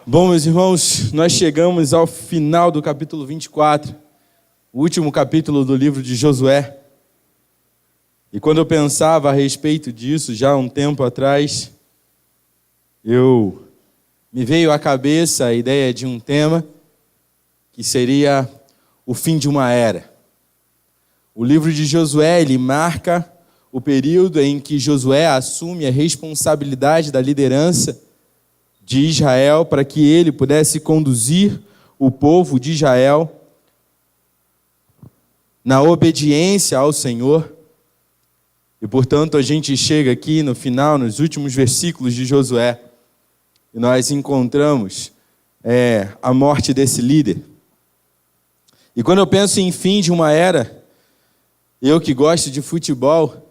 Bom, meus irmãos, nós chegamos ao final do capítulo 24, o último capítulo do livro de Josué. E quando eu pensava a respeito disso, já há um tempo atrás, me veio à cabeça a ideia de um tema que seria o fim de uma era. O livro de Josué, ele marca o período em que Josué assume a responsabilidade da liderança de Israel para que ele pudesse conduzir o povo de Israel na obediência ao Senhor. E, portanto, a gente chega aqui no final, nos últimos versículos de Josué, e nós encontramos a morte desse líder. E quando eu penso em fim de uma era, eu que gosto de futebol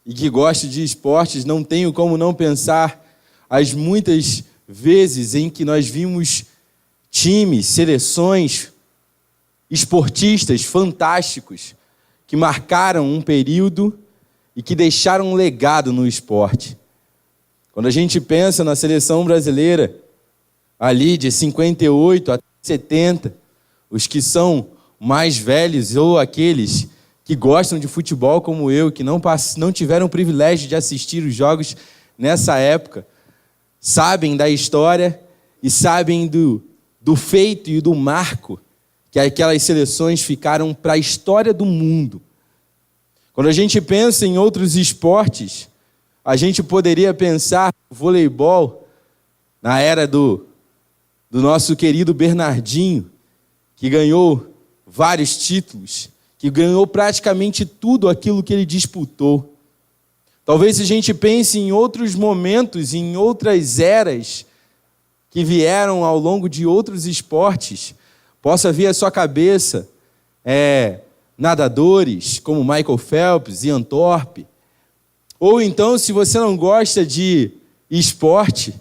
e que gosto de esportes, não tenho como não pensar as muitas vezes em que nós vimos times, seleções, esportistas fantásticos que marcaram um período e que deixaram um legado no esporte. Quando a gente pensa na seleção brasileira, ali de 58 a 70, os que mais velhos ou aqueles que gostam de futebol como eu, que não tiveram o privilégio de assistir os jogos nessa época, sabem da história e sabem do feito e do marco que aquelas seleções ficaram para a história do mundo. Quando a gente pensa em outros esportes, a gente poderia pensar no voleibol, na era do nosso querido Bernardinho, que ganhou vários títulos, que ganhou praticamente tudo aquilo que ele disputou. Talvez se a gente pense em outros momentos, em outras eras que vieram ao longo de outros esportes, possa vir à sua cabeça nadadores como Michael Phelps, Ian Thorpe. Ou então, se você não gosta de esporte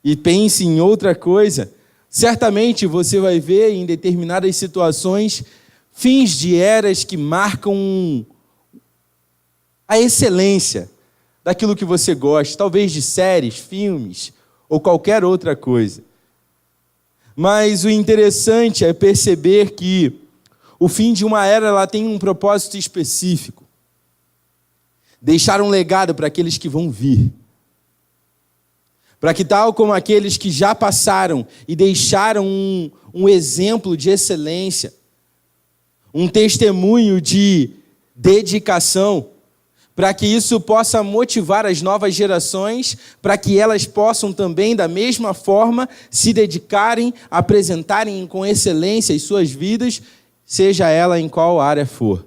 e pense em outra coisa, certamente você vai ver em determinadas situações fins de eras que marcam a excelência daquilo que você gosta, talvez de séries, filmes ou qualquer outra coisa. Mas o interessante é perceber que o fim de uma era ela tem um propósito específico. Deixar um legado para aqueles que vão vir. Para que tal como aqueles que já passaram e deixaram um exemplo de excelência, um testemunho de dedicação, para que isso possa motivar as novas gerações, para que elas possam também, da mesma forma, se dedicarem, apresentarem com excelência as suas vidas, seja ela em qual área for.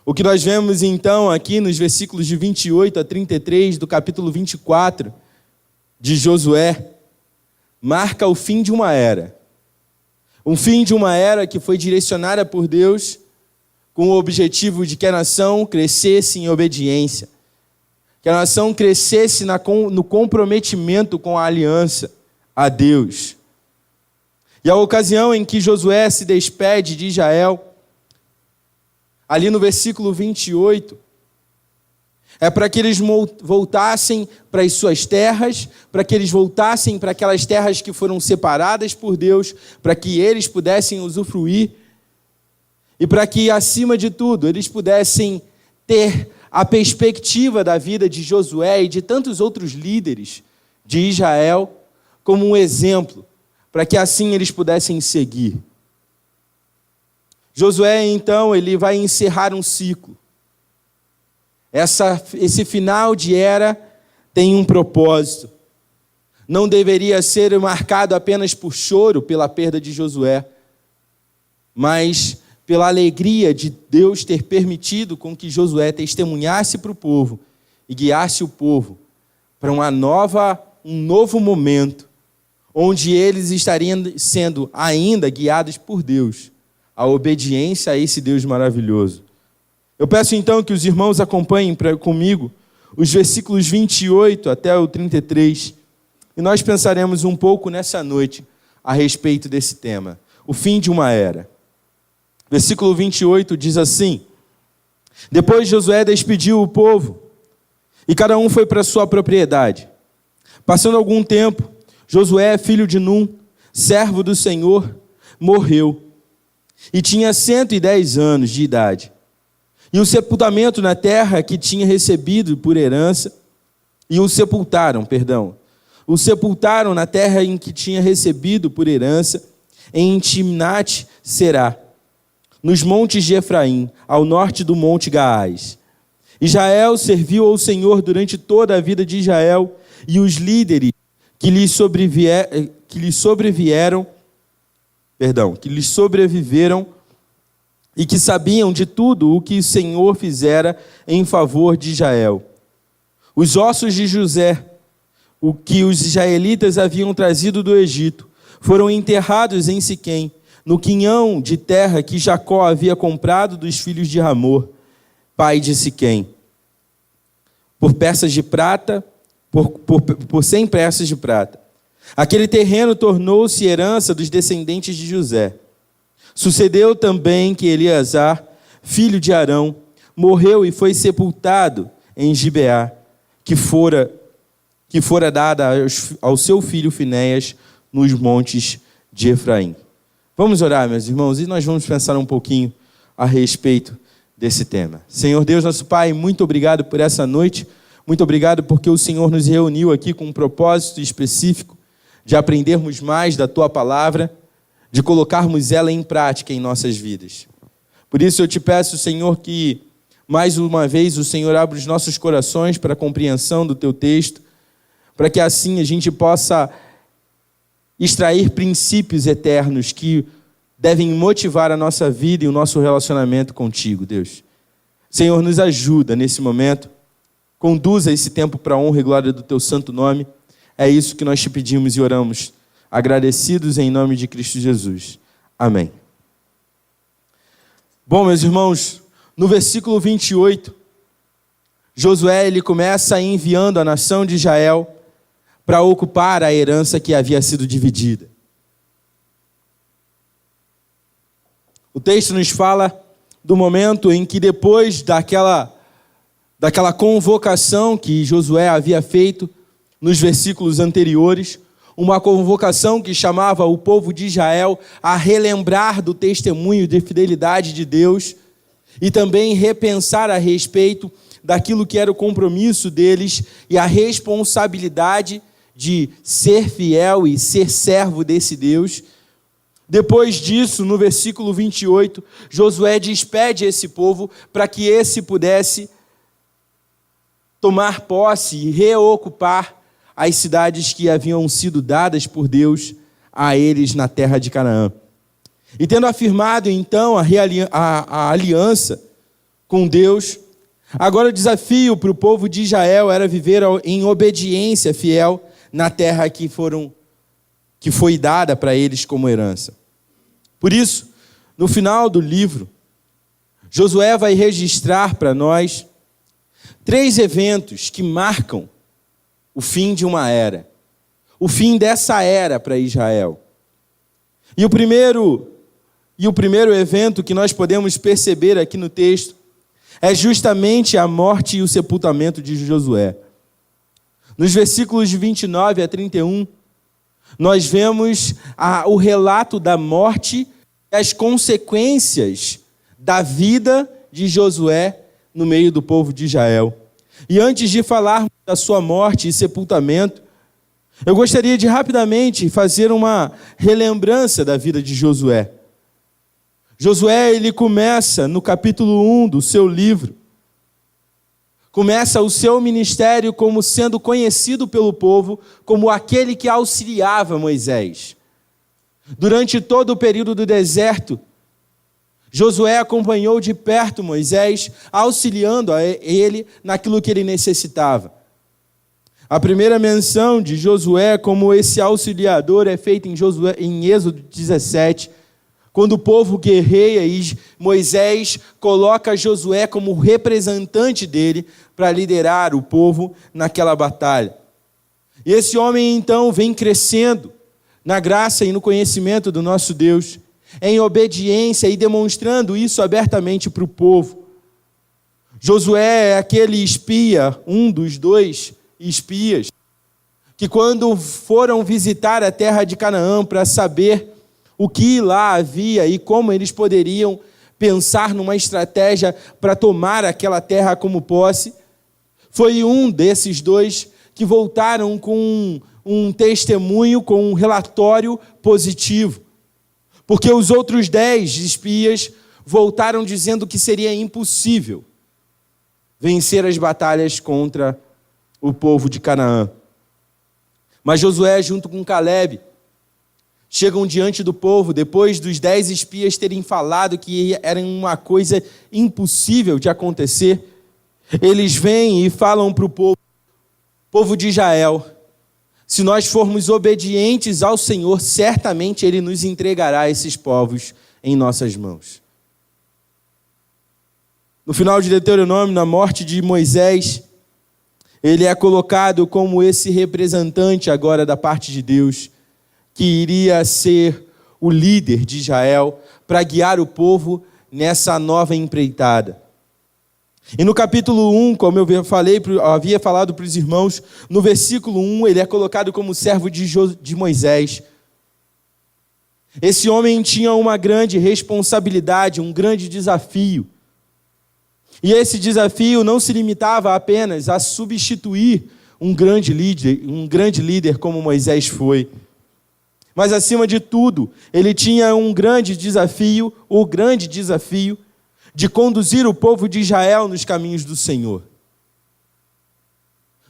O que nós vemos então aqui nos versículos de 28 a 33 do capítulo 24 de Josué, marca o fim de uma era. Um fim de uma era que foi direcionada por Deus com o objetivo de que a nação crescesse em obediência, que a nação crescesse no comprometimento com a aliança a Deus. E a ocasião em que Josué se despede de Israel, ali no versículo 28, é para que eles voltassem para as suas terras, para que eles voltassem para aquelas terras que foram separadas por Deus, para que eles pudessem usufruir, e para que, acima de tudo, eles pudessem ter a perspectiva da vida de Josué e de tantos outros líderes de Israel como um exemplo, para que assim eles pudessem seguir. Josué, então, ele vai encerrar um ciclo. Esse final de era tem um propósito. Não deveria ser marcado apenas por choro pela perda de Josué, mas pela alegria de Deus ter permitido com que Josué testemunhasse para o povo e guiasse o povo para um novo momento, onde eles estariam sendo ainda guiados por Deus, a obediência a esse Deus maravilhoso. Eu peço então que os irmãos acompanhem comigo os versículos 28 até o 33, e nós pensaremos um pouco nessa noite a respeito desse tema, o fim de uma era. Versículo 28 diz assim: Depois Josué despediu o povo, e cada um foi para a sua propriedade. Passando algum tempo, Josué, filho de Num, servo do Senhor, morreu e tinha 110 anos de idade. E o sepultamento na terra que tinha recebido por herança, o sepultaram na terra em que tinha recebido por herança, em Timnat-Será, nos montes de Efraim, ao norte do monte Gaás. Israel serviu ao Senhor durante toda a vida de Israel, e os líderes que lhe sobreviveram e que sabiam de tudo o que o Senhor fizera em favor de Israel. Os ossos de José, o que os israelitas haviam trazido do Egito, foram enterrados em Siquém, no quinhão de terra que Jacó havia comprado dos filhos de Hamor, pai de Siquém, por 100 peças de prata. Aquele terreno tornou-se herança dos descendentes de José. Sucedeu também que Eleazar, filho de Arão, morreu e foi sepultado em Gibeá, que fora dada ao seu filho Finéias nos montes de Efraim. Vamos orar, meus irmãos, e nós vamos pensar um pouquinho a respeito desse tema. Senhor Deus, nosso Pai, muito obrigado por essa noite, muito obrigado porque o Senhor nos reuniu aqui com um propósito específico de aprendermos mais da Tua Palavra, de colocarmos ela em prática em nossas vidas. Por isso eu te peço, Senhor, que mais uma vez o Senhor abra os nossos corações para a compreensão do Teu texto, para que assim a gente possa extrair princípios eternos que devem motivar a nossa vida e o nosso relacionamento contigo, Deus. Senhor, nos ajuda nesse momento, conduza esse tempo para a honra e glória do Teu santo nome. É isso que nós te pedimos e oramos, agradecidos em nome de Cristo Jesus. Amém. Bom, meus irmãos, no versículo 28, Josué ele começa enviando a nação de Israel para ocupar a herança que havia sido dividida. O texto nos fala do momento em que depois daquela convocação que Josué havia feito nos versículos anteriores, uma convocação que chamava o povo de Israel a relembrar do testemunho de fidelidade de Deus e também repensar a respeito daquilo que era o compromisso deles e a responsabilidade de ser fiel e ser servo desse Deus. Depois disso, no versículo 28, Josué despede esse povo para que esse pudesse tomar posse e reocupar as cidades que haviam sido dadas por Deus a eles na terra de Canaã. E tendo afirmado então a aliança com Deus, agora o desafio para o povo de Israel era viver em obediência fiel na terra que foi dada para eles como herança. Por isso, no final do livro, Josué vai registrar para nós 3 eventos que marcam o fim de uma era, o fim dessa era para Israel. E o primeiro evento que nós podemos perceber aqui no texto é justamente a morte e o sepultamento de Josué. Nos versículos de 29 a 31, nós vemos o relato da morte e as consequências da vida de Josué no meio do povo de Israel. E antes de falarmos da sua morte e sepultamento, eu gostaria de rapidamente fazer uma relembrança da vida de Josué. Josué, ele começa no capítulo 1 do seu livro, começa o seu ministério como sendo conhecido pelo povo como aquele que auxiliava Moisés. Durante todo o período do deserto, Josué acompanhou de perto Moisés, auxiliando a ele naquilo que ele necessitava. A primeira menção de Josué como esse auxiliador é feita em Êxodo 17, quando o povo guerreia e Moisés coloca Josué como representante dele para liderar o povo naquela batalha. E esse homem então vem crescendo na graça e no conhecimento do nosso Deus, em obediência e demonstrando isso abertamente para o povo. Josué é aquele espia, um dos 2 espias, que quando foram visitar a terra de Canaã para saber o que lá havia e como eles poderiam pensar numa estratégia para tomar aquela terra como posse, foi um desses dois que voltaram com um testemunho, com um relatório positivo. Porque os outros 10 espias voltaram dizendo que seria impossível vencer as batalhas contra o povo de Canaã. Mas Josué, junto com Calebe, chegam diante do povo, depois dos 10 espias terem falado que era uma coisa impossível de acontecer. Eles vêm e falam para o povo de Israel: se nós formos obedientes ao Senhor, certamente Ele nos entregará esses povos em nossas mãos. No final de Deuteronômio, na morte de Moisés, ele é colocado como esse representante agora da parte de Deus, que iria ser o líder de Israel para guiar o povo nessa nova empreitada. E no capítulo 1, como eu havia falado para os irmãos, no versículo 1, ele é colocado como servo de Moisés. Esse homem tinha uma grande responsabilidade, um grande desafio. E esse desafio não se limitava apenas a substituir um grande líder como Moisés foi. Mas, acima de tudo, ele tinha o grande desafio de conduzir o povo de Israel nos caminhos do Senhor.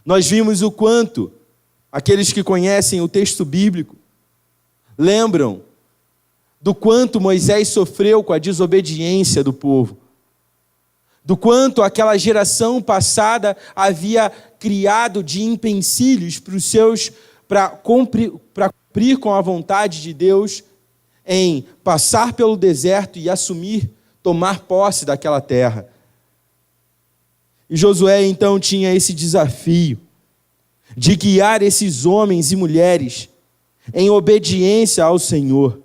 Nós vimos o quanto aqueles que conhecem o texto bíblico lembram do quanto Moisés sofreu com a desobediência do povo, do quanto aquela geração passada havia criado de empecilhos para cumprir com a vontade de Deus em passar pelo deserto e tomar posse daquela terra. E Josué então tinha esse desafio de guiar esses homens e mulheres em obediência ao Senhor.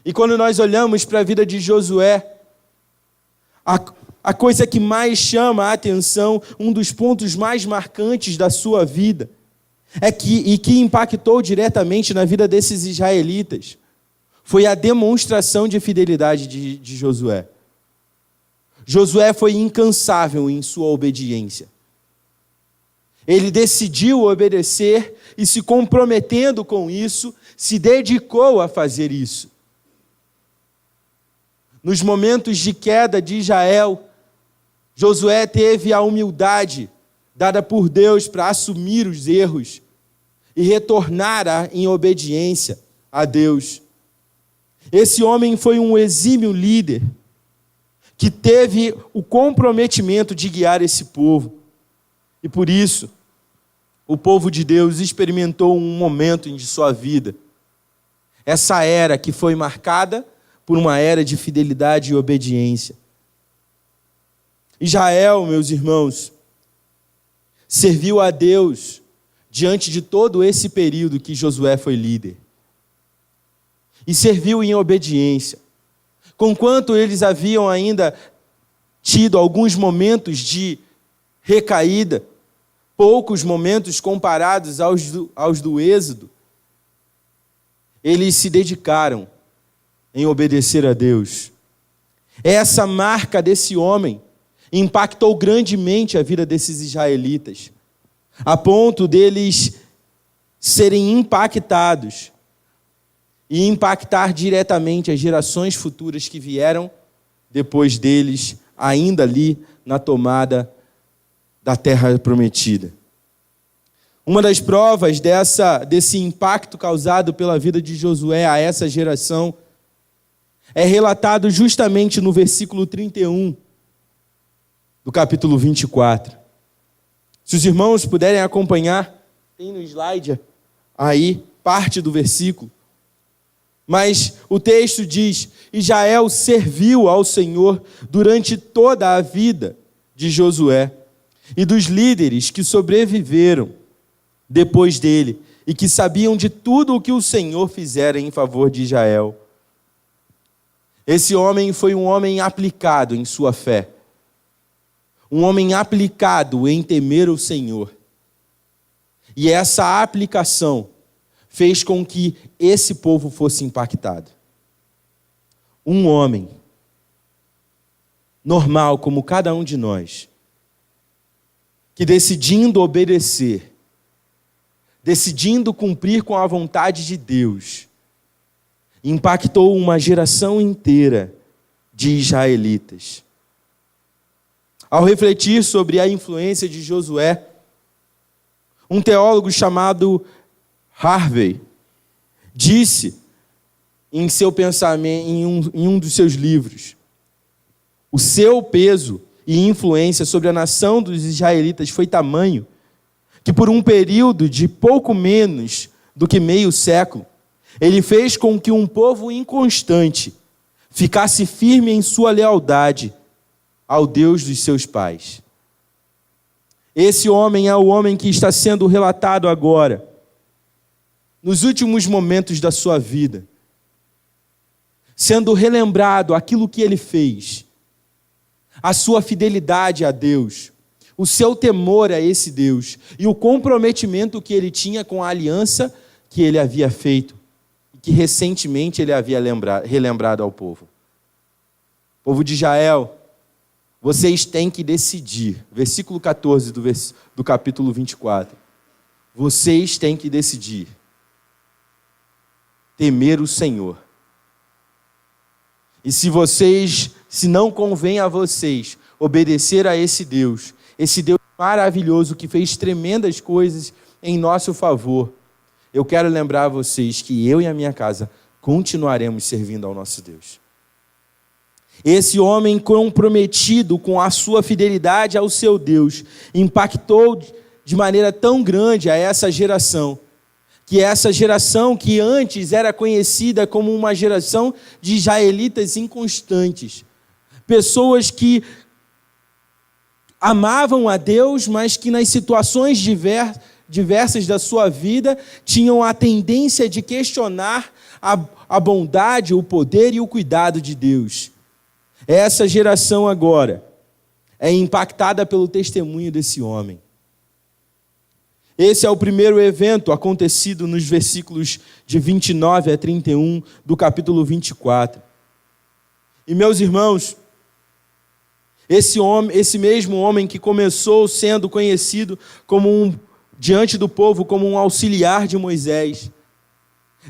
E quando nós olhamos para a vida de Josué, a coisa que mais chama a atenção, um dos pontos mais marcantes da sua vida, que impactou diretamente na vida desses israelitas, foi a demonstração de fidelidade de Josué. Josué foi incansável em sua obediência. Ele decidiu obedecer e, se comprometendo com isso, se dedicou a fazer isso. Nos momentos de queda de Israel, Josué teve a humildade dada por Deus para assumir os erros e retornar em obediência a Deus. Esse homem foi um exímio líder que teve o comprometimento de guiar esse povo. E por isso, o povo de Deus experimentou um momento de sua vida. Essa era que foi marcada por uma era de fidelidade e obediência. Israel, meus irmãos, serviu a Deus diante de todo esse período que Josué foi líder. E serviu em obediência. Conquanto eles haviam ainda tido alguns momentos de recaída, poucos momentos comparados aos do Êxodo, eles se dedicaram em obedecer a Deus. Essa marca desse homem impactou grandemente a vida desses israelitas, a ponto deles serem impactados e impactar diretamente as gerações futuras que vieram depois deles, ainda ali na tomada da terra prometida. Uma das provas desse impacto causado pela vida de Josué a essa geração é relatado justamente no versículo 31 do capítulo 24. Se os irmãos puderem acompanhar, tem no slide aí parte do versículo. Mas o texto diz: Israel serviu ao Senhor durante toda a vida de Josué e dos líderes que sobreviveram depois dele e que sabiam de tudo o que o Senhor fizera em favor de Israel. Esse homem foi um homem aplicado em sua fé, um homem aplicado em temer o Senhor. E essa aplicação fez com que esse povo fosse impactado. Um homem normal, como cada um de nós, que decidindo obedecer, decidindo cumprir com a vontade de Deus, impactou uma geração inteira de israelitas. Ao refletir sobre a influência de Josué, um teólogo chamado Harvey disse em seu pensamento, em um dos seus livros, o seu peso e influência sobre a nação dos israelitas foi tamanho que por um período de pouco menos do que meio século, ele fez com que um povo inconstante ficasse firme em sua lealdade ao Deus dos seus pais. Esse homem é o homem que está sendo relatado agora, nos últimos momentos da sua vida, sendo relembrado aquilo que ele fez, a sua fidelidade a Deus, o seu temor a esse Deus e o comprometimento que ele tinha com a aliança que ele havia feito e que recentemente ele havia relembrado ao povo. Povo de Israel, vocês têm que decidir, versículo 14 do capítulo 24, vocês têm que decidir temer o Senhor. E se não convém a vocês obedecer a esse Deus maravilhoso que fez tremendas coisas em nosso favor, eu quero lembrar a vocês que eu e a minha casa continuaremos servindo ao nosso Deus. Esse homem comprometido com a sua fidelidade ao seu Deus impactou de maneira tão grande a essa geração, que antes era conhecida como uma geração de israelitas inconstantes, pessoas que amavam a Deus, mas que nas situações diversas da sua vida tinham a tendência de questionar a bondade, o poder e o cuidado de Deus. Essa geração agora é impactada pelo testemunho desse homem. Esse é o primeiro evento acontecido nos versículos de 29 a 31 do capítulo 24. E meus irmãos, esse mesmo homem que começou sendo conhecido diante do povo como um auxiliar de Moisés,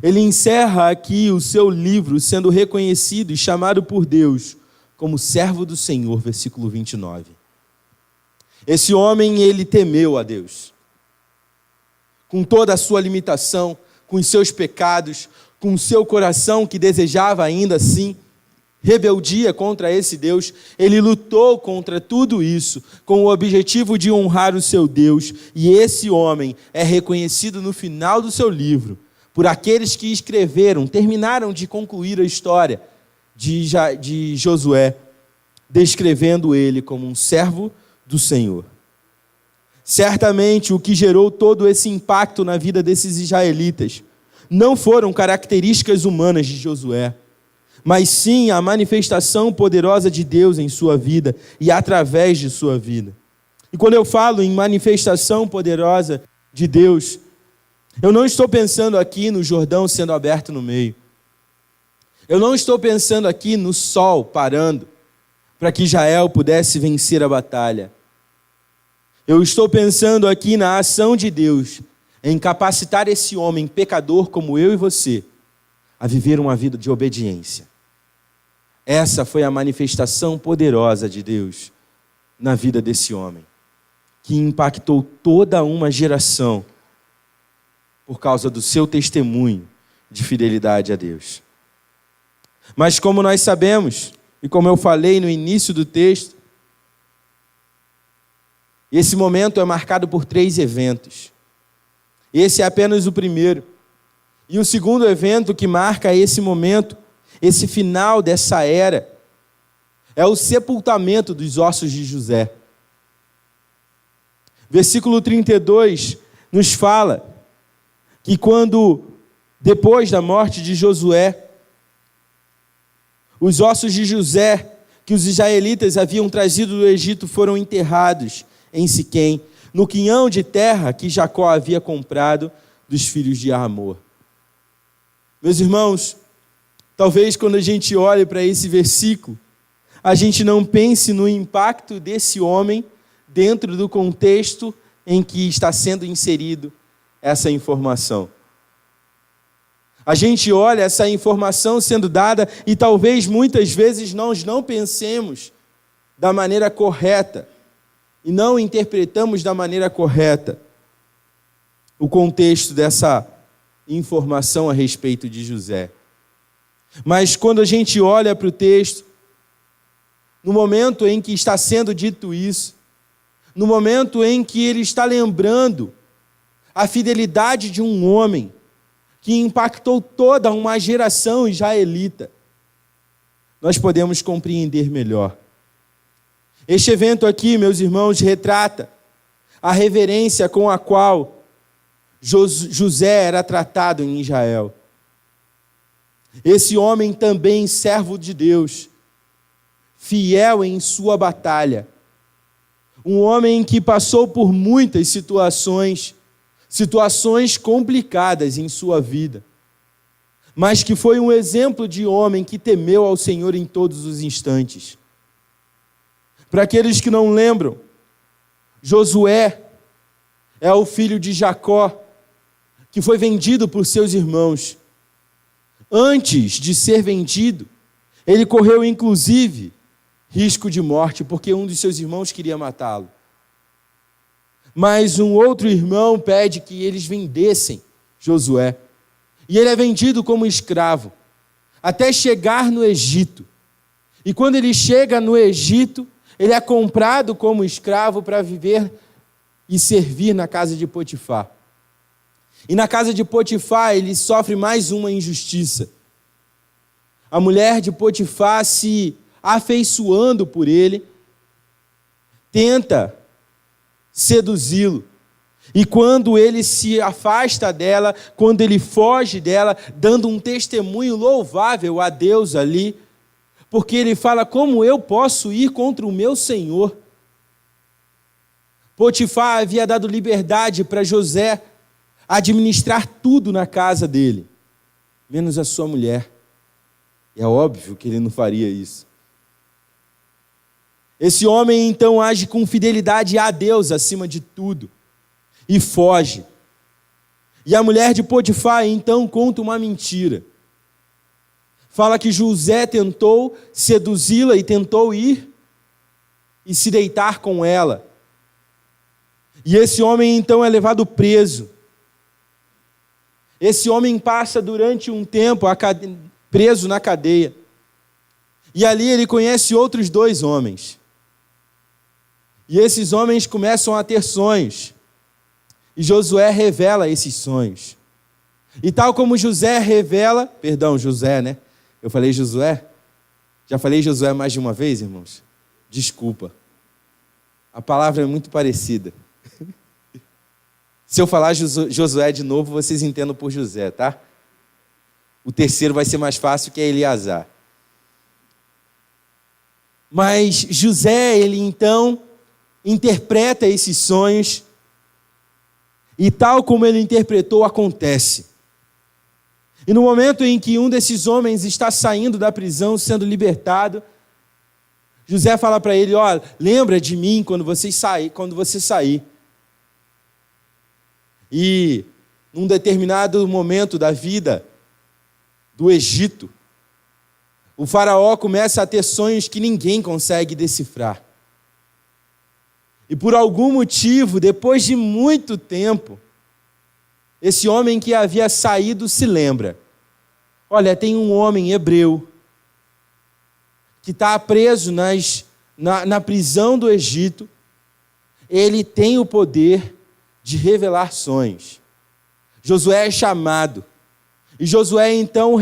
ele encerra aqui o seu livro sendo reconhecido e chamado por Deus como servo do Senhor, versículo 29. Esse homem, ele temeu a Deus. Com toda a sua limitação, com os seus pecados, com o seu coração que desejava ainda assim rebeldia contra esse Deus, ele lutou contra tudo isso com o objetivo de honrar o seu Deus, e esse homem é reconhecido no final do seu livro por aqueles que terminaram de concluir a história de Josué, descrevendo ele como um servo do Senhor. Certamente o que gerou todo esse impacto na vida desses israelitas não foram características humanas de Josué, mas sim a manifestação poderosa de Deus em sua vida e através de sua vida. E quando eu falo em manifestação poderosa de Deus, eu não estou pensando aqui no Jordão sendo aberto no meio. Eu não estou pensando aqui no sol parando para que Israel pudesse vencer a batalha. Eu estou pensando aqui na ação de Deus em capacitar esse homem pecador como eu e você a viver uma vida de obediência. Essa foi a manifestação poderosa de Deus na vida desse homem, que impactou toda uma geração por causa do seu testemunho de fidelidade a Deus. Mas como nós sabemos, e como eu falei no início do texto, esse momento é marcado por 3 eventos. Esse é apenas o primeiro. E o segundo evento que marca esse momento, esse final dessa era, é o sepultamento dos ossos de José. Versículo 32 nos fala que depois da morte de Josué, os ossos de José, que os israelitas haviam trazido do Egito, foram enterrados em Siquém, no quinhão de terra que Jacó havia comprado dos filhos de Amor. Meus irmãos, talvez quando a gente olhe para esse versículo, a gente não pense no impacto desse homem dentro do contexto em que está sendo inserido essa informação. A gente olha essa informação sendo dada e talvez muitas vezes nós não pensemos da maneira correta e não interpretamos da maneira correta o contexto dessa informação a respeito de José. Mas quando a gente olha para o texto, no momento em que está sendo dito isso, no momento em que ele está lembrando a fidelidade de um homem que impactou toda uma geração israelita, nós podemos compreender melhor. Este evento aqui, meus irmãos, retrata a reverência com a qual José era tratado em Israel. Esse homem também servo de Deus, fiel em sua batalha, um homem que passou por muitas situações complicadas em sua vida, mas que foi um exemplo de homem que temeu ao Senhor em todos os instantes. Para aqueles que não lembram, Josué é o filho de Jacó, que foi vendido por seus irmãos. Antes de ser vendido, ele correu inclusive risco de morte, porque um dos seus irmãos queria matá-lo. Mas um outro irmão pede que eles vendessem Josué. E ele é vendido como escravo, até chegar no Egito. E quando ele chega no Egito, ele é comprado como escravo para viver e servir na casa de Potifar. E na casa de Potifar, ele sofre mais uma injustiça. A mulher de Potifar, se afeiçoando por ele, tenta seduzi-lo. E quando ele se afasta dela, quando ele foge dela, dando um testemunho louvável a Deus ali, porque ele fala: como eu posso ir contra o meu Senhor? Potifar havia dado liberdade para José administrar tudo na casa dele, menos a sua mulher. E é óbvio que ele não faria isso. Esse homem então age com fidelidade a Deus acima de tudo e foge. E a mulher de Potifar então conta uma mentira. Fala que José tentou seduzi-la e tentou ir e se deitar com ela. E esse homem então é levado preso. Esse homem passa durante um tempo preso na cadeia. E ali ele conhece outros 2 homens. E esses homens começam a ter sonhos. E Josué revela esses sonhos. E tal como José, né? Eu falei Josué? Já falei Josué mais de uma vez, irmãos? Desculpa. A palavra é muito parecida. Se eu falar Josué de novo, vocês entendam por José, tá? O terceiro vai ser mais fácil, que é Eleazar. Mas José, ele então interpreta esses sonhos, e tal como ele interpretou, acontece. E no momento em que um desses homens está saindo da prisão, sendo libertado, José fala para ele: ó, lembra de mim quando você sair. E num determinado momento da vida do Egito, o faraó começa a ter sonhos que ninguém consegue decifrar. E por algum motivo, depois de muito tempo, esse homem que havia saído se lembra: olha, tem um homem hebreu que está preso na prisão do Egito. Ele tem o poder de revelar sonhos. Josué é chamado. E Josué então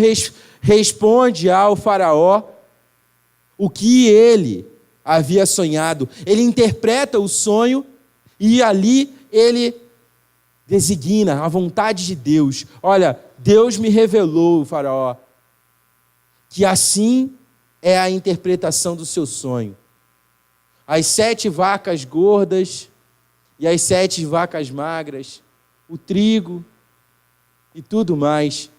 responde ao faraó o que ele havia sonhado. Ele interpreta o sonho e ali ele designa a vontade de Deus. Olha, Deus me revelou, faraó, que assim é a interpretação do seu sonho. As 7 vacas gordas e as 7 vacas magras, o trigo e tudo mais.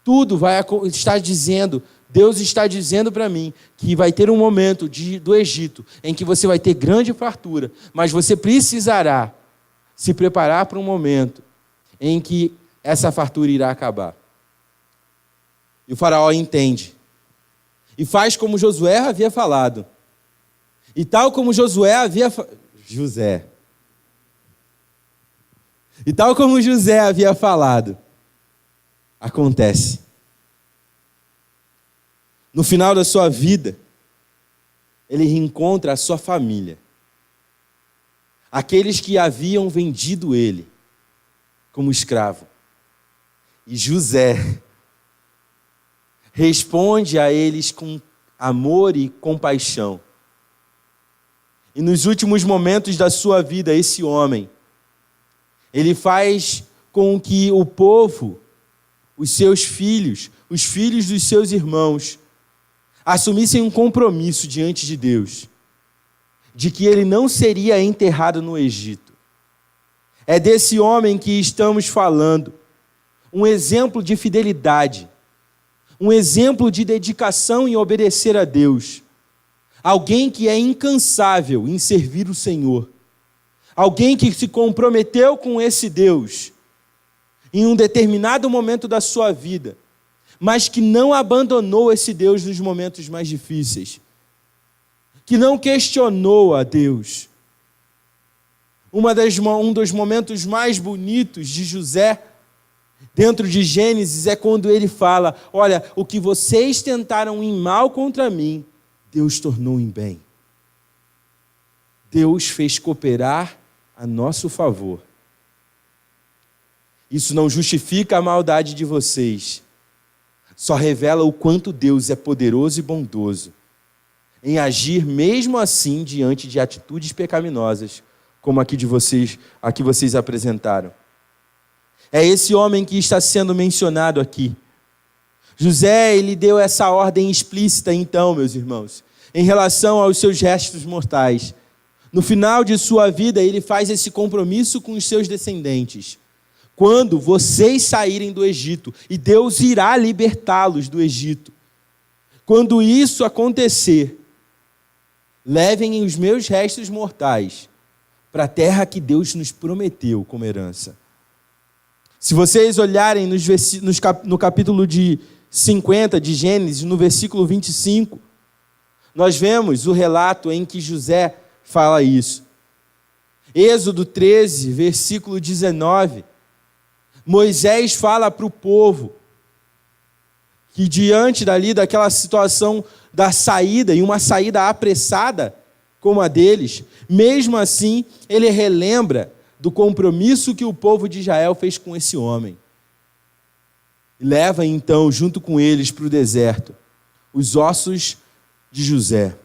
Tudo vai estar dizendo, Deus está dizendo para mim que vai ter um momento do Egito em que você vai ter grande fartura, mas você precisará se preparar para um momento em que essa fartura irá acabar. E o faraó entende. E faz como Josué havia falado. E tal como Josué havia... E tal como José havia falado, acontece. No final da sua vida, ele reencontra a sua família. Aqueles que haviam vendido ele como escravo. E José responde a eles com amor e compaixão. E nos últimos momentos da sua vida, esse homem, ele faz com que o povo, os seus filhos, os filhos dos seus irmãos, assumissem um compromisso diante de Deus, de que ele não seria enterrado no Egito. É desse homem que estamos falando, um exemplo de fidelidade, um exemplo de dedicação em obedecer a Deus, alguém que é incansável em servir o Senhor, alguém que se comprometeu com esse Deus em um determinado momento da sua vida, mas que não abandonou esse Deus nos momentos mais difíceis, que não questionou a Deus. Um dos momentos mais bonitos de José, dentro de Gênesis, é quando ele fala: olha, o que vocês tentaram em mal contra mim, Deus tornou em bem. Deus fez cooperar a nosso favor. Isso não justifica a maldade de vocês, só revela o quanto Deus é poderoso e bondoso em agir mesmo assim diante de atitudes pecaminosas, como a que vocês apresentaram. É esse homem que está sendo mencionado aqui. José, ele deu essa ordem explícita então, meus irmãos, em relação aos seus restos mortais. No final de sua vida, ele faz esse compromisso com os seus descendentes. Quando vocês saírem do Egito, e Deus irá libertá-los do Egito, quando isso acontecer, levem os meus restos mortais para a terra que Deus nos prometeu como herança. Se vocês olharem no capítulo de 50 de Gênesis, no versículo 25, nós vemos o relato em que José fala isso. Êxodo 13, versículo 19, Moisés fala para o povo que diante daquela situação da saída, e uma saída apressada como a deles, mesmo assim, ele relembra do compromisso que o povo de Israel fez com esse homem. E leva então, junto com eles, para o deserto, os ossos de José.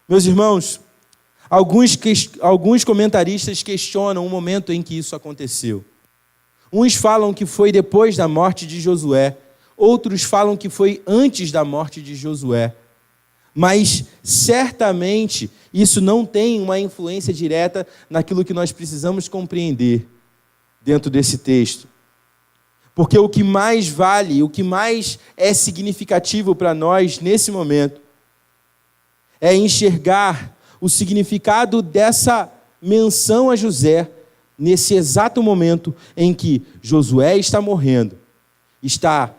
Meus irmãos, alguns comentaristas questionam o momento em que isso aconteceu. Uns falam que foi depois da morte de Josué, outros falam que foi antes da morte de Josué. Mas, certamente, isso não tem uma influência direta naquilo que nós precisamos compreender dentro desse texto. Porque o que mais vale, o que mais é significativo para nós nesse momento, é enxergar o significado dessa menção a José nesse exato momento em que Josué está morrendo, está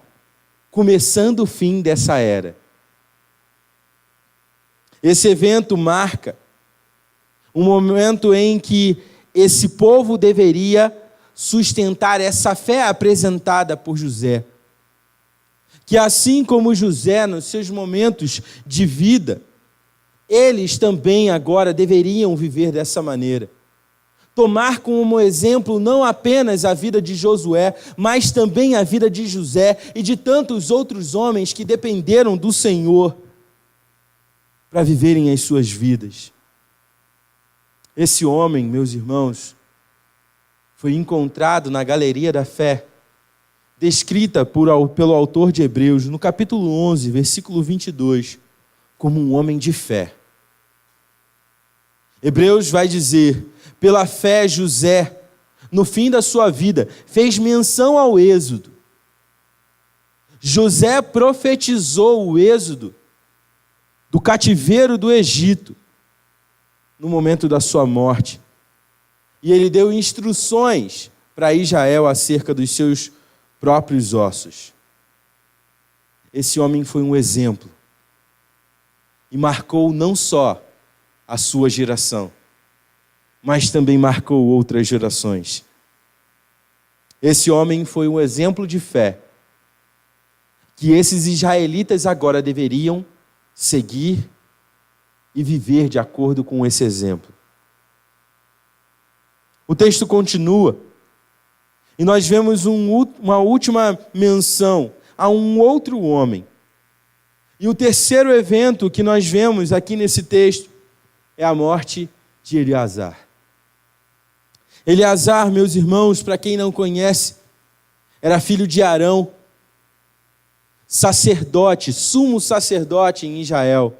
começando o fim dessa era. Esse evento marca um momento em que esse povo deveria sustentar essa fé apresentada por José. Que assim como José, nos seus momentos de vida, eles também agora deveriam viver dessa maneira. Tomar como exemplo não apenas a vida de Josué, mas também a vida de José e de tantos outros homens que dependeram do Senhor para viverem as suas vidas. Esse homem, meus irmãos, foi encontrado na galeria da fé, descrita pelo autor de Hebreus, no capítulo 11, versículo 22, como um homem de fé. Hebreus vai dizer: pela fé José, no fim da sua vida, fez menção ao êxodo. José profetizou o êxodo do cativeiro do Egito no momento da sua morte. E ele deu instruções para Israel acerca dos seus próprios ossos. Esse homem foi um exemplo e marcou não só a sua geração, mas também marcou outras gerações. Esse homem foi um exemplo de fé que esses israelitas agora deveriam seguir e viver de acordo com esse exemplo. O texto continua e nós vemos uma última menção a um outro homem. E o terceiro evento que nós vemos aqui nesse texto é a morte de Eleazar. Eleazar, meus irmãos, para quem não conhece, era filho de Arão, sacerdote, sumo sacerdote em Israel.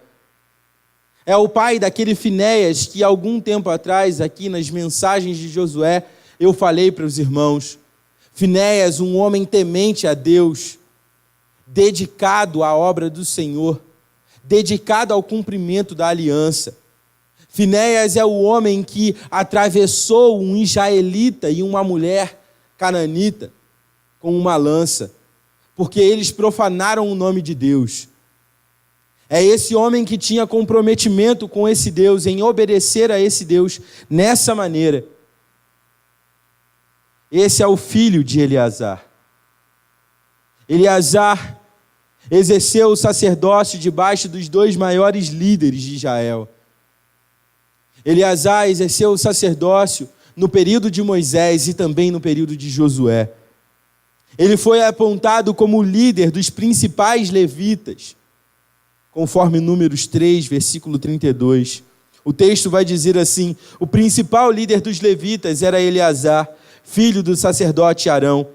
É o pai daquele Finéias que algum tempo atrás, aqui nas mensagens de Josué, eu falei para os irmãos. Finéias, um homem temente a Deus, dedicado à obra do Senhor, dedicado ao cumprimento da aliança. Finéias é o homem que atravessou um israelita e uma mulher cananita com uma lança, porque eles profanaram o nome de Deus. É esse homem que tinha comprometimento com esse Deus, em obedecer a esse Deus nessa maneira. Esse é o filho de Eleazar. Eleazar exerceu o sacerdócio debaixo dos dois maiores líderes de Israel. Eleazar exerceu o sacerdócio no período de Moisés e também no período de Josué. Ele foi apontado como líder dos principais levitas, conforme Números 3, versículo 32. O texto vai dizer assim: o principal líder dos levitas era Eleazar, filho do sacerdote Arão.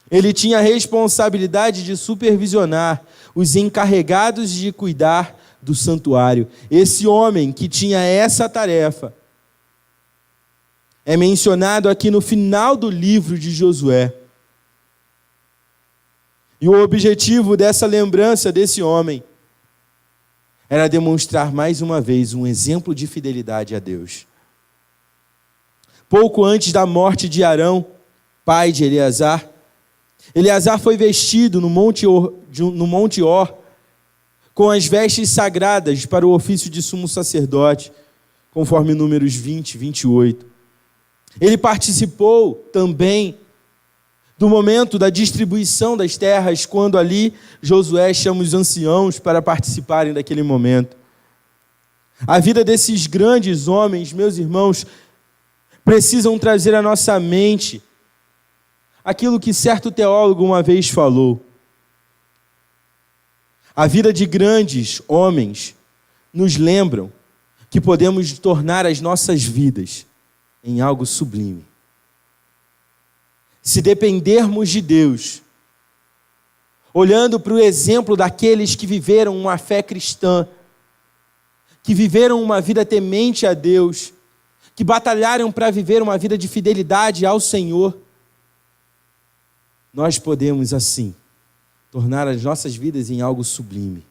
Ele tinha a responsabilidade de supervisionar os encarregados de cuidar do santuário. Esse homem que tinha essa tarefa é mencionado aqui no final do livro de Josué. E o objetivo dessa lembrança desse homem era demonstrar mais uma vez um exemplo de fidelidade a Deus. Pouco antes da morte de Arão, pai de Eleazar, Eleazar foi vestido no Monte Or, com as vestes sagradas para o ofício de sumo sacerdote, conforme Números 20, 28. Ele participou também do momento da distribuição das terras, quando ali Josué chama os anciãos para participarem daquele momento. A vida desses grandes homens, meus irmãos, precisam trazer à nossa mente aquilo que certo teólogo uma vez falou. A vida de grandes homens nos lembram que podemos tornar as nossas vidas em algo sublime. Se dependermos de Deus, olhando para o exemplo daqueles que viveram uma fé cristã, que viveram uma vida temente a Deus, que batalharam para viver uma vida de fidelidade ao Senhor, nós podemos, assim, tornar as nossas vidas em algo sublime.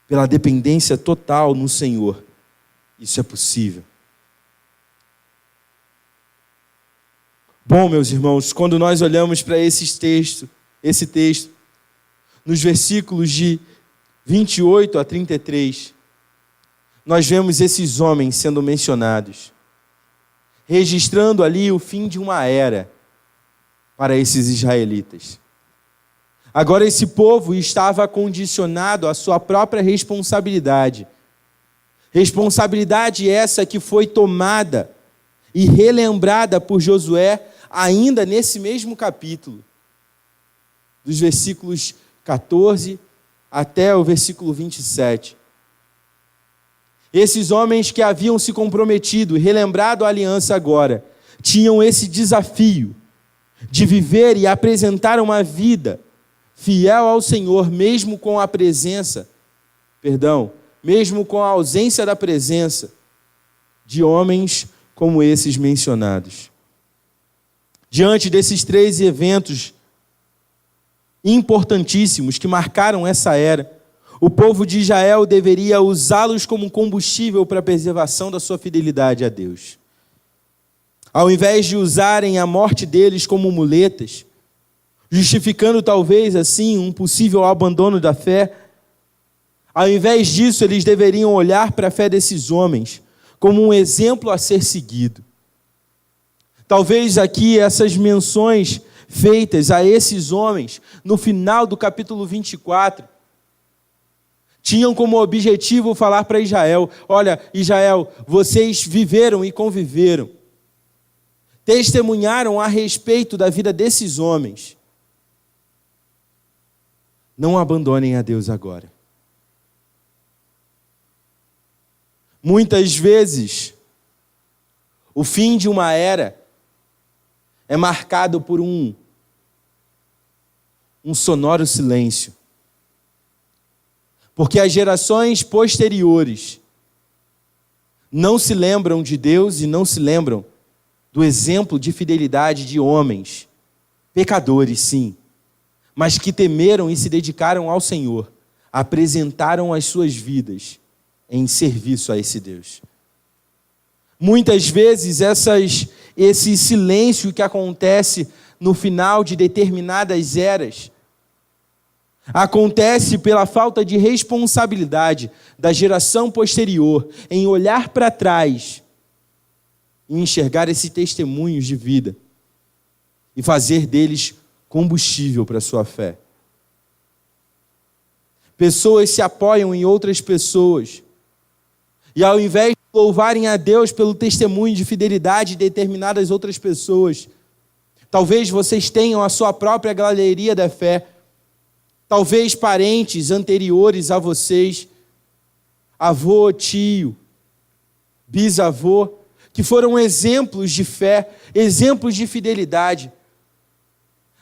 Pela dependência total no Senhor, isso é possível. Bom, meus irmãos, quando nós olhamos para esse texto, nos versículos de 28 a 33, nós vemos esses homens sendo mencionados, registrando ali o fim de uma era para esses israelitas. Agora esse povo estava condicionado à sua própria responsabilidade. Responsabilidade essa que foi tomada e relembrada por Josué ainda nesse mesmo capítulo, dos versículos 14 até o versículo 27. Esses homens que haviam se comprometido e relembrado a aliança agora, tinham esse desafio de viver e apresentar uma vida fiel ao Senhor, mesmo com a ausência da presença de homens como esses mencionados. Diante desses 3 eventos importantíssimos que marcaram essa era, o povo de Israel deveria usá-los como combustível para a preservação da sua fidelidade a Deus. Ao invés de usarem a morte deles como muletas, justificando talvez assim um possível abandono da fé, ao invés disso eles deveriam olhar para a fé desses homens como um exemplo a ser seguido. Talvez aqui essas menções feitas a esses homens no final do capítulo 24 tinham como objetivo falar para Israel: olha, Israel, vocês viveram e conviveram, testemunharam a respeito da vida desses homens. Não abandonem a Deus agora. Muitas vezes, o fim de uma era é marcado por um sonoro silêncio. Porque as gerações posteriores não se lembram de Deus e não se lembram do exemplo de fidelidade de homens, pecadores sim, mas que temeram e se dedicaram ao Senhor, apresentaram as suas vidas em serviço a esse Deus. Muitas vezes esse silêncio que acontece no final de determinadas eras acontece pela falta de responsabilidade da geração posterior em olhar para trás e enxergar esses testemunhos de vida e fazer deles combustível para a sua fé. Pessoas se apoiam em outras pessoas e, ao invés de louvarem a Deus pelo testemunho de fidelidade de determinadas outras pessoas, talvez vocês tenham a sua própria galeria da fé, talvez parentes anteriores a vocês, avô, tio, bisavô, que foram exemplos de fé, exemplos de fidelidade,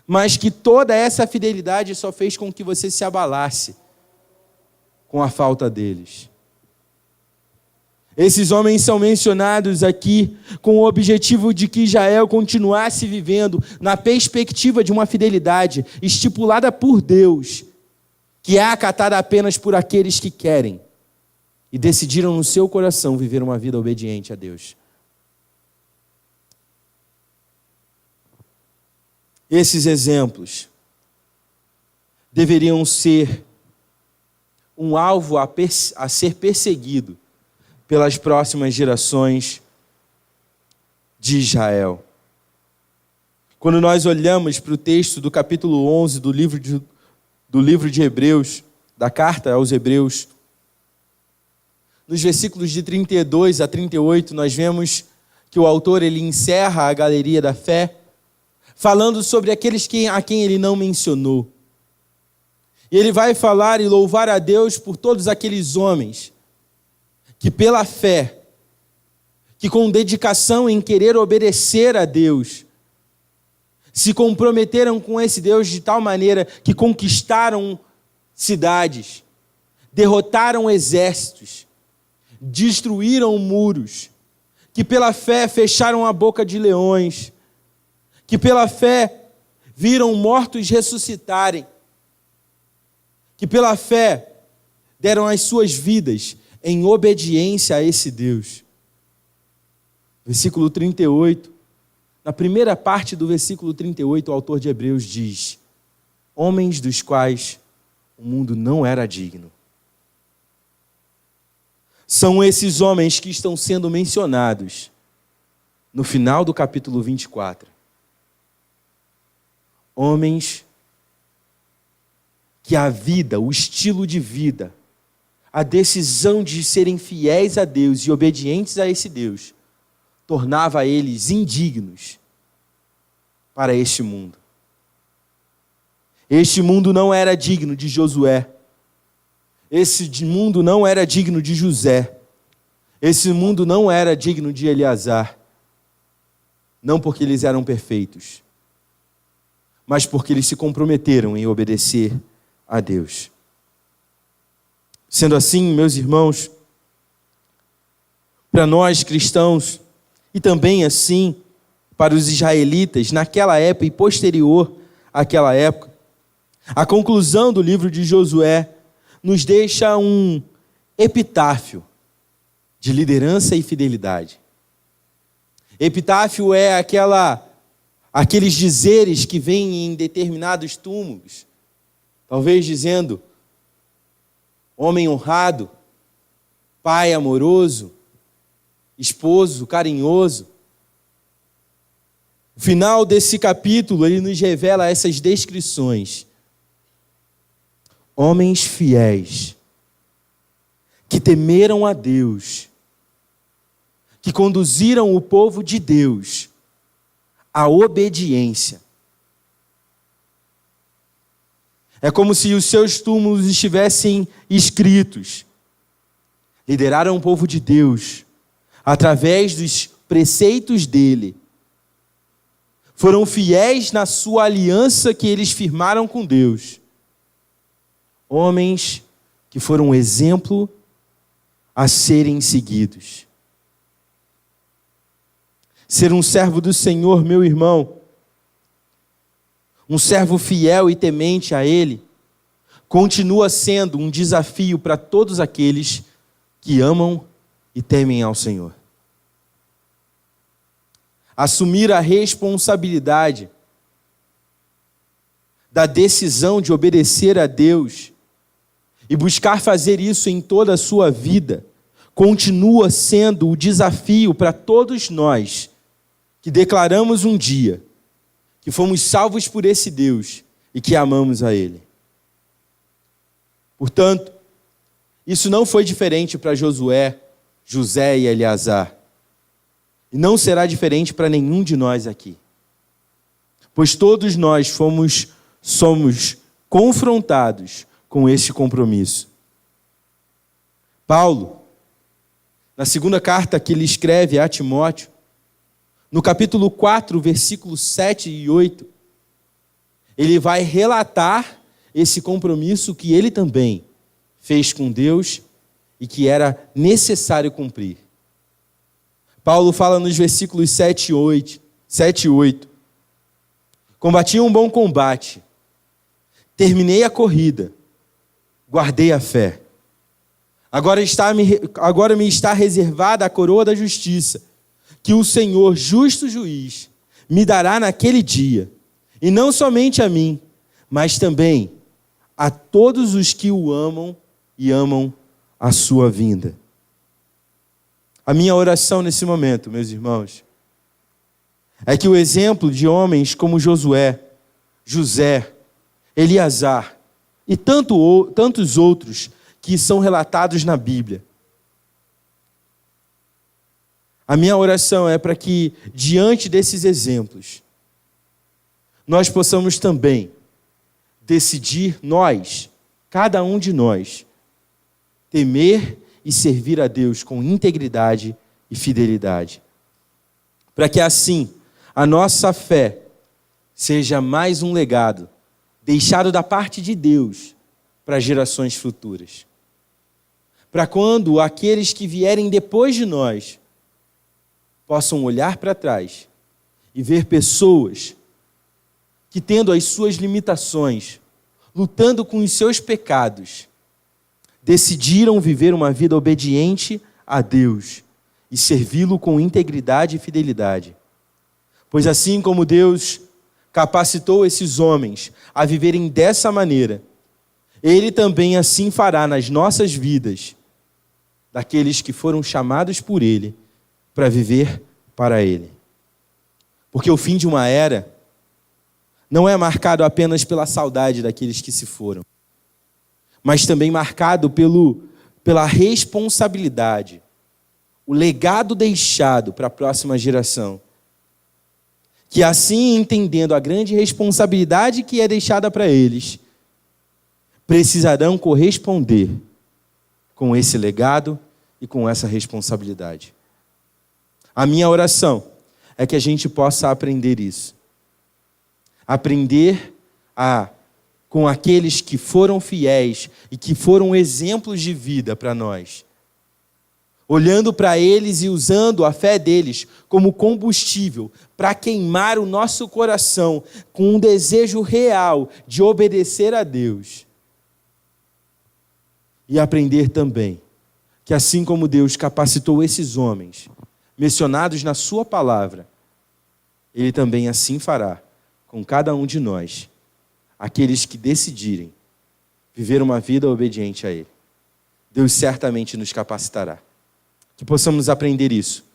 mas que toda essa fidelidade só fez com que você se abalasse com a falta deles. Esses homens são mencionados aqui com o objetivo de que Israel continuasse vivendo na perspectiva de uma fidelidade estipulada por Deus, que é acatada apenas por aqueles que querem e decidiram no seu coração viver uma vida obediente a Deus. Esses exemplos deveriam ser um alvo a ser perseguido pelas próximas gerações de Israel. Quando nós olhamos para o texto do capítulo 11 do livro de Hebreus, da carta aos Hebreus, nos versículos de 32 a 38, nós vemos que o autor ele encerra a galeria da fé, falando sobre aqueles a quem ele não mencionou. E ele vai falar e louvar a Deus por todos aqueles homens que pela fé, que com dedicação em querer obedecer a Deus, se comprometeram com esse Deus de tal maneira que conquistaram cidades, derrotaram exércitos, destruíram muros, que pela fé fecharam a boca de leões, que pela fé viram mortos ressuscitarem, que pela fé deram as suas vidas em obediência a esse Deus. Versículo 38, na primeira parte do versículo 38, o autor de Hebreus diz: homens dos quais o mundo não era digno. São esses homens que estão sendo mencionados no final do capítulo 24. Homens que a vida, o estilo de vida, a decisão de serem fiéis a Deus e obedientes a esse Deus, tornava eles indignos para este mundo. Este mundo não era digno de Josué. Esse mundo não era digno de José. Esse mundo não era digno de Eleazar. Não porque eles eram perfeitos, mas porque eles se comprometeram em obedecer a Deus. Sendo assim, meus irmãos, para nós cristãos e também assim para os israelitas naquela época e posterior àquela época. A conclusão do livro de Josué nos deixa um epitáfio de liderança e fidelidade. Epitáfio é aqueles dizeres que vêm em determinados túmulos, talvez dizendo: homem honrado, pai amoroso, esposo carinhoso. O final desse capítulo, ele nos revela essas descrições. Homens fiéis, que temeram a Deus, que conduziram o povo de Deus à obediência. É como se os seus túmulos estivessem escritos. Lideraram o povo de Deus através dos preceitos dele. Foram fiéis na sua aliança que eles firmaram com Deus. Homens que foram um exemplo a serem seguidos. Ser um servo do Senhor, meu irmão, um servo fiel e temente a Ele, continua sendo um desafio para todos aqueles que amam e temem ao Senhor. Assumir a responsabilidade da decisão de obedecer a Deus e buscar fazer isso em toda a sua vida, continua sendo o desafio para todos nós que declaramos um dia que fomos salvos por esse Deus e que amamos a Ele. Portanto, isso não foi diferente para Josué, José e Eleazar. E não será diferente para nenhum de nós aqui. Pois todos nós somos confrontados com esse compromisso. Paulo, na segunda carta que ele escreve a Timóteo, no capítulo 4, versículos 7 e 8, ele vai relatar esse compromisso que ele também fez com Deus e que era necessário cumprir. Paulo fala nos versículos 7 e 8. Combati um bom combate, terminei a corrida, guardei a fé. Agora me está reservada a coroa da justiça, que o Senhor, justo juiz, me dará naquele dia, e não somente a mim, mas também a todos os que o amam e amam a sua vinda. A minha oração nesse momento, meus irmãos, é que o exemplo de homens como Josué, José, Eleazar e tantos outros que são relatados na Bíblia, a minha oração é para que, diante desses exemplos, nós possamos também decidir, cada um de nós, temer e servir a Deus com integridade e fidelidade. Para que assim, a nossa fé seja mais um legado deixado da parte de Deus para gerações futuras. Para quando aqueles que vierem depois de nós possam olhar para trás e ver pessoas que, tendo as suas limitações, lutando com os seus pecados, decidiram viver uma vida obediente a Deus e servi-lo com integridade e fidelidade. Pois assim como Deus capacitou esses homens a viverem dessa maneira, Ele também assim fará nas nossas vidas, daqueles que foram chamados por Ele para viver para Ele. Porque o fim de uma era não é marcado apenas pela saudade daqueles que se foram, mas também marcado pela responsabilidade, o legado deixado para a próxima geração. Que assim, entendendo a grande responsabilidade que é deixada para eles, precisarão corresponder com esse legado e com essa responsabilidade. A minha oração é que a gente possa aprender isso. Aprender com aqueles que foram fiéis e que foram exemplos de vida para nós. olhando para eles e usando a fé deles como combustível para queimar o nosso coração com um desejo real de obedecer a Deus. E aprender também que assim como Deus capacitou esses homens, mencionados na sua palavra, Ele também assim fará com cada um de nós, aqueles que decidirem viver uma vida obediente a Ele. Deus certamente nos capacitará. Que possamos aprender isso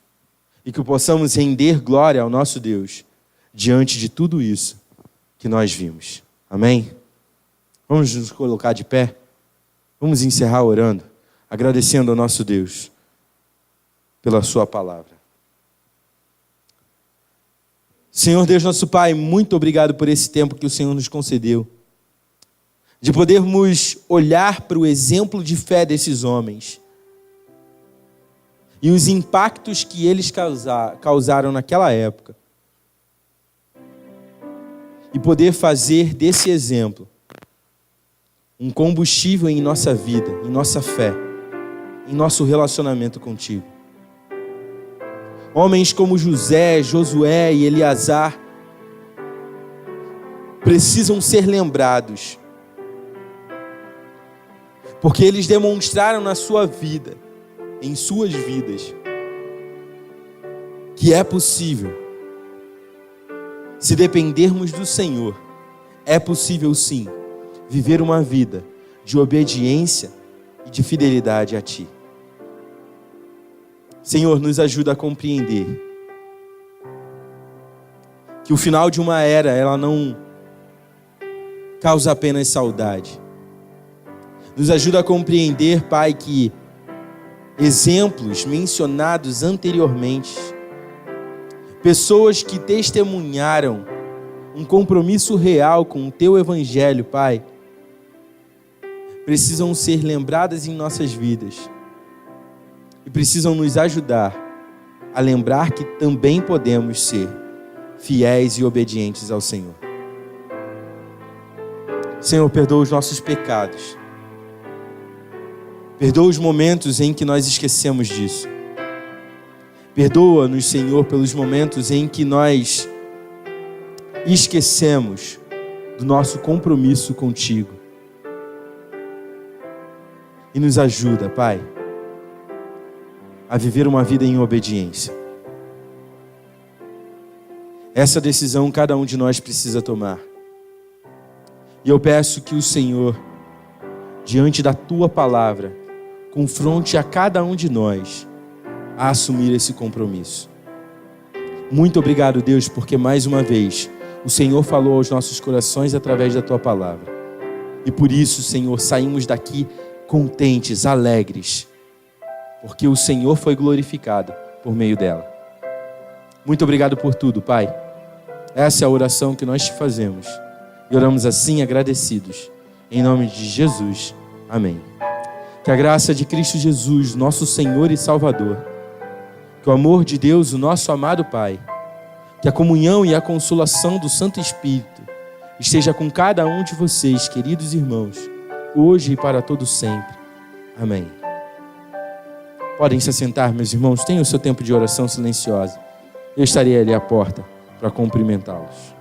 e que possamos render glória ao nosso Deus diante de tudo isso que nós vimos. Amém? Vamos nos colocar de pé? Vamos encerrar orando, agradecendo ao nosso Deus pela sua palavra. Senhor Deus, nosso Pai, muito obrigado por esse tempo que o Senhor nos concedeu, de podermos olhar para o exemplo de fé desses homens e os impactos que eles causaram naquela época, e poder fazer desse exemplo um combustível em nossa vida, em nossa fé, em nosso relacionamento contigo. Homens como José, Josué e Eleazar precisam ser lembrados, porque eles demonstraram na sua vida, em suas vidas, que é possível, se dependermos do Senhor, é possível sim, viver uma vida de obediência e de fidelidade a Ti. Senhor, nos ajuda a compreender que o final de uma era, ela não causa apenas saudade. Nos ajuda a compreender, Pai, que exemplos mencionados anteriormente, pessoas que testemunharam um compromisso real com o Teu Evangelho, Pai, precisam ser lembradas em nossas vidas e precisam nos ajudar a lembrar que também podemos ser fiéis e obedientes ao Senhor. Senhor, perdoa os nossos pecados. Perdoa os momentos em que nós esquecemos disso. Perdoa-nos, Senhor, pelos momentos em que nós esquecemos do nosso compromisso contigo. E nos ajuda, Pai, a viver uma vida em obediência. Essa decisão cada um de nós precisa tomar. E eu peço que o Senhor, diante da Tua palavra, confronte a cada um de nós a assumir esse compromisso. Muito obrigado, Deus, porque mais uma vez o Senhor falou aos nossos corações através da Tua palavra. E por isso, Senhor, saímos daqui contentes, alegres, porque o Senhor foi glorificado por meio dela. Muito obrigado por tudo, Pai. Essa é a oração que nós te fazemos. E oramos assim, agradecidos. Em nome de Jesus. Amém. Que a graça de Cristo Jesus, nosso Senhor e Salvador, que o amor de Deus, o nosso amado Pai, que a comunhão e a consolação do Santo Espírito esteja com cada um de vocês, queridos irmãos, hoje e para todo sempre. Amém. Podem se assentar, meus irmãos, tenham o seu tempo de oração silenciosa. Eu estarei ali à porta para cumprimentá-los.